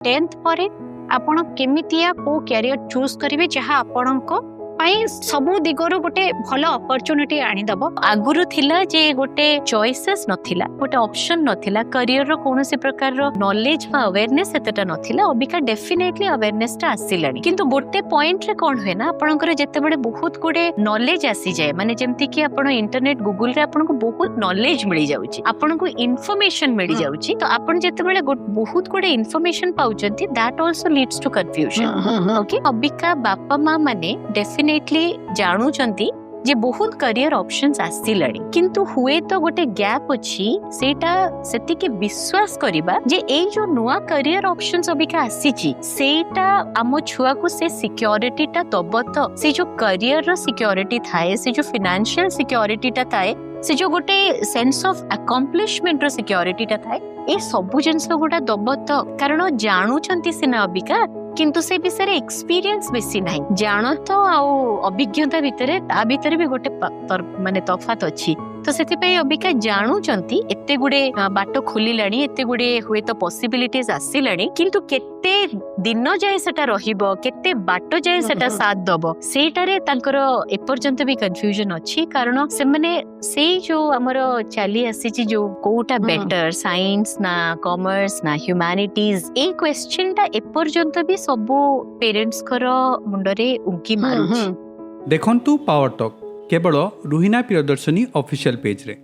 10th पर आपण केमितिया को कैरियर चूज करेंगे जहाँ आपण सबु दिगरु गोटे भल अपॉर्चुनिटी आनी दबो। आगुरु थिला जे गोटे चॉइसेस नथिला, गोटे ऑप्शन नथिला, करियर रो कोनोसी प्रकार रो नॉलेज बा अवेयरनेस एतटा नथिला। अबिका डेफिनेटली अवेयरनेस ता आसिलानी, किंतु गोटे पॉइंट रे कोन होय ना आपनकर जते बडे बहुत गुडे नॉलेज आसी जाय, माने जेमति कि आपण इंटरनेट गूगल रे आपनको बहुत नॉलेज मिली जाउची, आपनको इन्फॉर्मेशन मिली जाउची, तो आपण जते बडे बहुत गुडे इन्फॉर्मेशन पाउचंती that also leads to confusion. Okay, अबिका बापा मां माने डेफिनेटली जानुचंती जे बहुत करियर ऑप्शंस आसिलानी, किंतु हुए तो गोटे गैप अछि, सेटा सेति के विश्वास करिबा जे ए जो नुवा करियर ऑप्शंस अबिका आसीची सेटा आमो छुआ को से सिक्योरिटी ता दबो। तो से जो करियर रो सिक्योरिटी थाए, से जो फाइनेंशियल सिक्योरिटी ता थाए, से जो गोटे सेंस ऑफ अकम्प्लिशमेंट रो सिक्योरिटी ता थाए, ए सबु जिंस गोटा दबो। तो कारण जानुचंती सिना अबिका, किंतु से विषय एक्सपीरियंस बेसी नहीं जान तो आउ अभिज्ञता भितर ता भितर भी गोटे माने तफात अछि। तो सेति पे अबिका जानुचंती एते गुडे बाट खोलिलानी, एते गुडे हुए तो पॉसिबिलिटीज आसिलानी, किंतु केते दिन जाय सेटा रहिबो, केते बाट जाय सेटा साथ दबो, सेटारे तांकर एपर्यंत भी कंफ्यूजन अछि। कारण से माने से जो हमर चाली आसीची जो कोटा बेटर साइंस ना कॉमर्स ना ह्यूमैनिटीज, ए क्वेश्चन ता एपर्यंत भी सबो पेरेंट्स कर मुंडरे उंकी मारुछि। देखंतु पावर टॉक केवल रुहिना प्रियदर्शनी ऑफिशियल पेज रे।